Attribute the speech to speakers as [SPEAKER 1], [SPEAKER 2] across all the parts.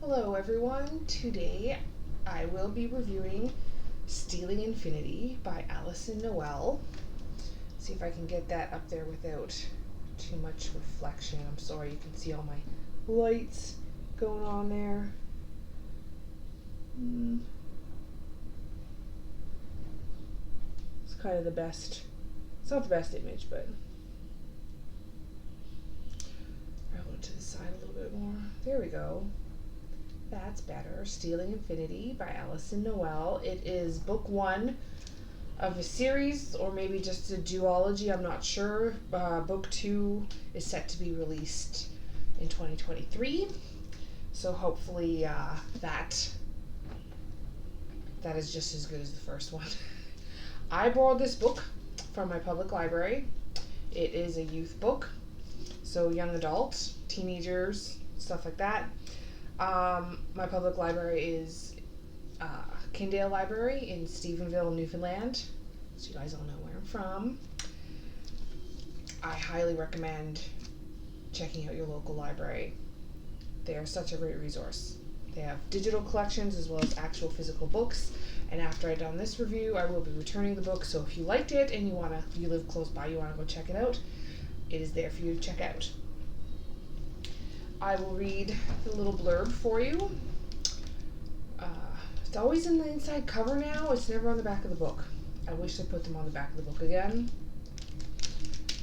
[SPEAKER 1] Hello everyone, today I will be reviewing Stealing Infinity by Alyson Noel. See if I can get that up there without too much reflection. I'm sorry, you can see all my lights going on there. It's kind of the best, it's not the best image, but roll it to the side a little bit more. There we go. That's better. Stealing Infinity by Alyson Noel. It is book one of a series, or maybe just a duology, I'm not sure. Book two is set to be released in 2023. So hopefully that is just as good as the first one. I borrowed this book from my public library. It is a youth book, so young adults, teenagers, stuff like that. My public library is Kindale Library in Stephenville, Newfoundland. So you guys all know where I'm from. I highly recommend checking out your local library. They are such a great resource. They have digital collections as well as actual physical books. And after I've done this review, I will be returning the book. So if you liked it and you live close by, you want to go check it out, it is there for you to check out. I will read the little blurb for you. It's always in the inside cover now. It's never on the back of the book. I wish they put them on the back of the book again.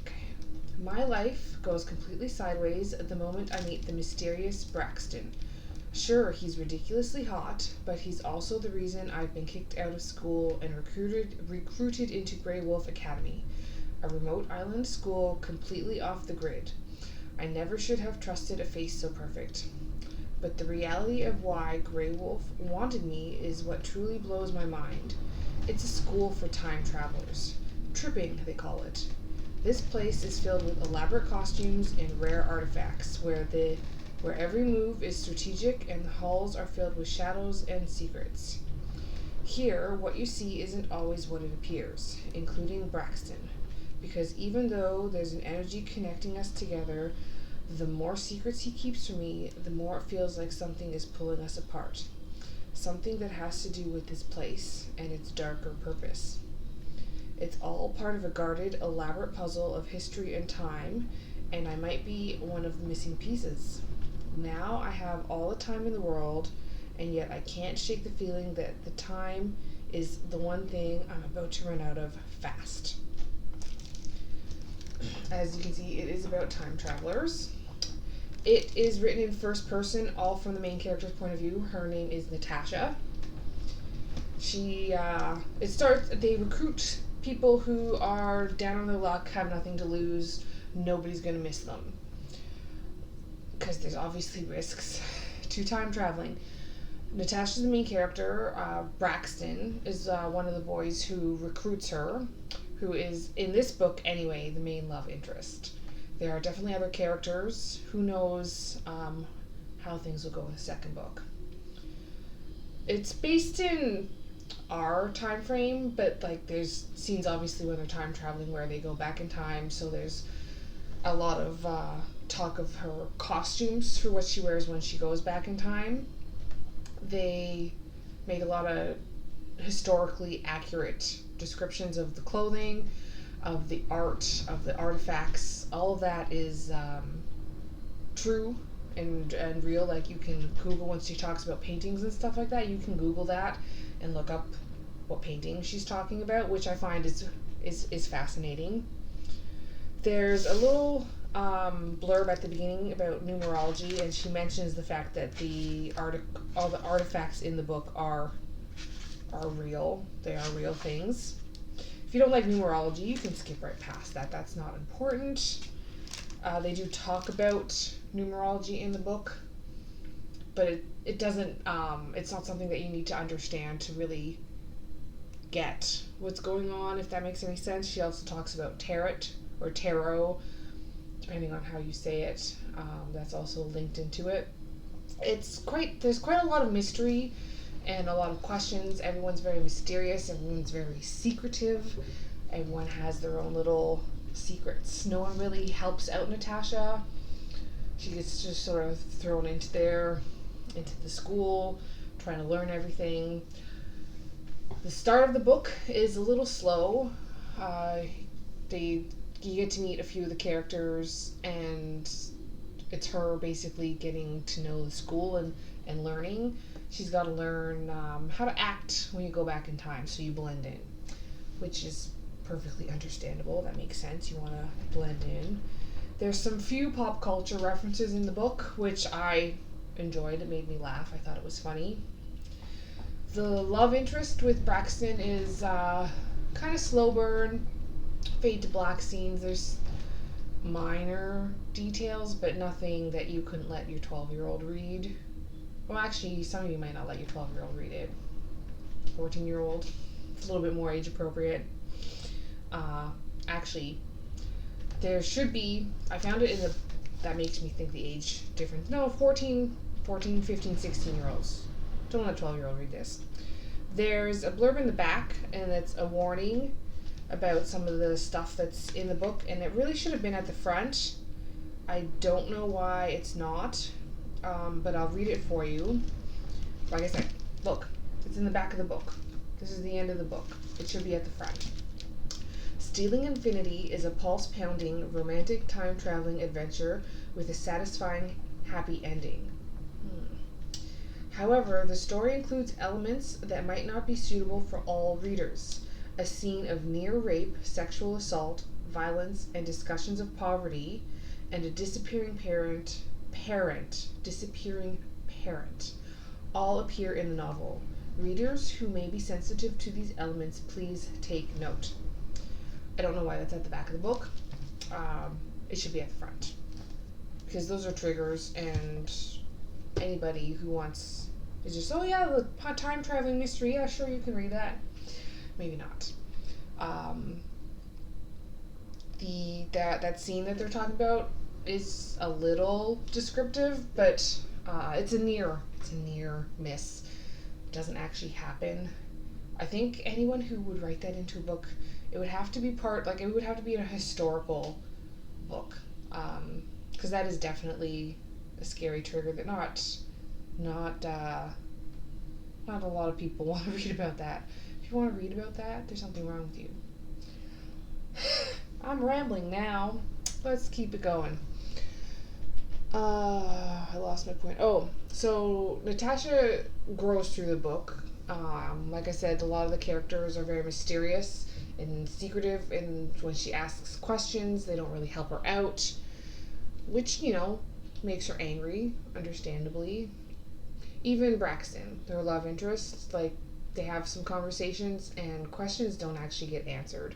[SPEAKER 1] Okay. My life goes completely sideways at the moment I meet the mysterious Braxton. Sure, he's ridiculously hot, but he's also the reason I've been kicked out of school and recruited into Grey Wolf Academy, a remote island school completely off the grid. I never should have trusted a face so perfect. But the reality of why Grey Wolf wanted me is what truly blows my mind. It's a school for time travelers. Tripping, they call it. This place is filled with elaborate costumes and rare artifacts, where every move is strategic and the halls are filled with shadows and secrets. Here, what you see isn't always what it appears, including Braxton. Because even though there's an energy connecting us together, the more secrets he keeps from me, the more it feels like something is pulling us apart. Something that has to do with this place and its darker purpose. It's all part of a guarded, elaborate puzzle of history and time, and I might be one of the missing pieces. Now I have all the time in the world, and yet I can't shake the feeling that the time is the one thing I'm about to run out of fast. As you can see, it is about time travelers. It is written in first person, all from the main character's point of view. Her name is Natasha. They recruit people who are down on their luck, have nothing to lose, nobody's going to miss them. Because there's obviously risks to time traveling. Natasha's the main character. Braxton is one of the boys who recruits her, who is, in this book anyway, the main love interest. There are definitely other characters. Who knows how things will go in the second book. It's based in our time frame, but there's scenes obviously when they're time traveling where they go back in time, so there's a lot of talk of her costumes for what she wears when she goes back in time. They made a lot of historically accurate descriptions of the clothing, of the art, of the artifacts. All of that is true and real. Like, you can Google, when she talks about paintings and stuff like that, you can Google that and look up what painting she's talking about, which I find is fascinating. There's a little blurb at the beginning about numerology, and she mentions the fact that all the artifacts in the book are real. They are real things. If you don't like numerology, you can skip right past that. That's not important. They do talk about numerology in the book, but it doesn't. It's not something that you need to understand to really get what's going on, if that makes any sense. She also talks about tarot, depending on how you say it. That's also linked into it. There's quite a lot of mystery and a lot of questions. Everyone's very mysterious. Everyone's very secretive. Everyone has their own little secrets. No one really helps out Natasha. She gets just sort of thrown into there into the school, trying to learn everything. The start of the book is a little slow. Uh, you get to meet a few of the characters, and it's her basically getting to know the school and learning. She's got to learn how to act when you go back in time, so you blend in, which is perfectly understandable. That makes sense. You want to blend in. There's some few pop culture references in the book, which I enjoyed. It made me laugh. I thought it was funny. The love interest with Braxton is kind of slow burn, fade to black scenes. There's minor details, but nothing that you couldn't let your 12-year-old read. Well, actually, some of you might not let your 12-year-old read it. 14-year-old, it's a little bit more age appropriate. Actually, there should be, I found it in the, that makes me think the age difference. No, 14, 15, 16-year-olds. Don't let a 12-year-old read this. There's a blurb in the back, and it's a warning about some of the stuff that's in the book, and it really should have been at the front. I don't know why it's not, but I'll read it for you. Like I said, look, it's in the back of the book. This is the end of the book. It should be at the front. Stealing Infinity is a pulse-pounding, romantic time-traveling adventure with a satisfying, happy ending. However, the story includes elements that might not be suitable for all readers. A scene of near rape, sexual assault, violence, and discussions of poverty, and a disappearing parent, all appear in the novel. Readers who may be sensitive to these elements, please take note. I don't know why that's at the back of the book. It should be at the front. Because those are triggers, and anybody who wants is just, oh yeah, the time traveling mystery, yeah, sure, you can read that. Maybe not. That scene that they're talking about is a little descriptive, but it's a near miss. It doesn't actually happen. I think anyone who would write that into a book, it would have to be it would have to be a historical book, because that is definitely a scary trigger that not a lot of people want to read about that. If you want to read about that, there's something wrong with you. I'm rambling now. Let's keep it going. I lost my point. Oh, so Natasha grows through the book. Like I said, a lot of the characters are very mysterious and secretive, and when she asks questions, they don't really help her out, which, makes her angry, understandably. Even Braxton, their love interest, they have some conversations and questions don't actually get answered,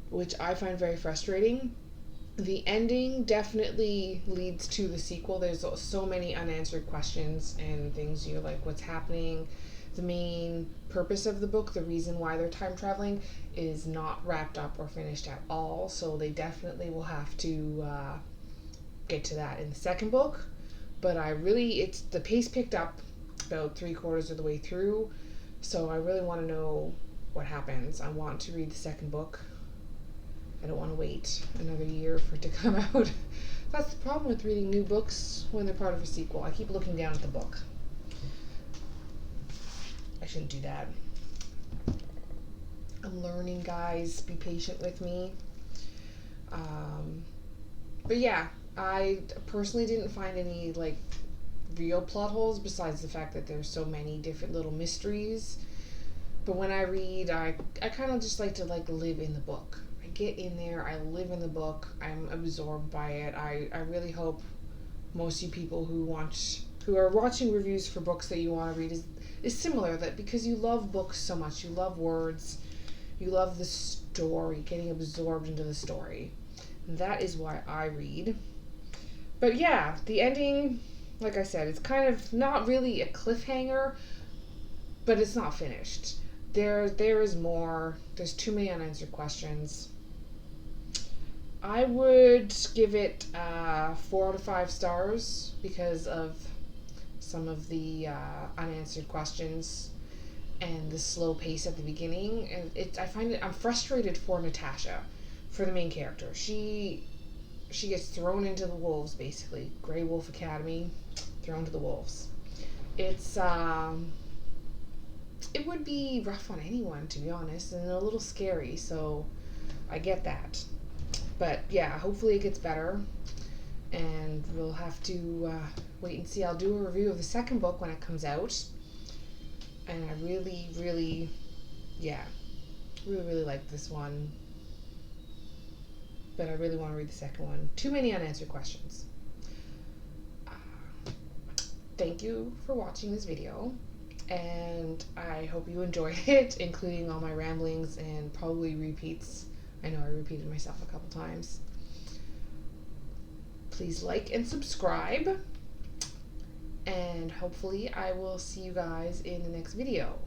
[SPEAKER 1] which I find very frustrating. The ending definitely leads to the sequel. There's so many unanswered questions and things you're like, what's happening? The main purpose of the book, the reason why they're time traveling, is not wrapped up or finished at all, so they definitely will have to get to that in the second book. But the pace picked up about 3/4 of the way through, so I really want to know what happens. I want to read the second book. I don't want to wait another year for it to come out. That's the problem with reading new books when they're part of a sequel. I keep looking down at the book. I shouldn't do that. I'm learning, guys. Be patient with me. But yeah, I personally didn't find any real plot holes besides the fact that there's so many different little mysteries. But when I read, I kind of just like to live in the book. I get in there, I live in the book, I'm absorbed by it. I really hope most of you people who are watching reviews for books that you want to read is similar, that because you love books so much, you love words, you love the story, getting absorbed into the story. And that is why I read. But yeah, the ending, like I said, it's kind of not really a cliffhanger, but it's not finished. There is more. There's too many unanswered questions. I would give it 4 out of 5 stars because of some of the unanswered questions and the slow pace at the beginning. And I'm frustrated for Natasha, for the main character. She gets thrown into the wolves, basically. Grey Wolf Academy, thrown to the wolves. It's it would be rough on anyone, to be honest, and a little scary, so I get that. But yeah, hopefully it gets better, and we'll have to wait and see. I'll do a review of the second book when it comes out, and I really, really, yeah, really like this one, but I really want to read the second one. Too many unanswered questions. Thank you for watching this video, and I hope you enjoyed it, including all my ramblings and probably repeats. I know I repeated myself a couple times. Please like and subscribe, and hopefully I will see you guys in the next video.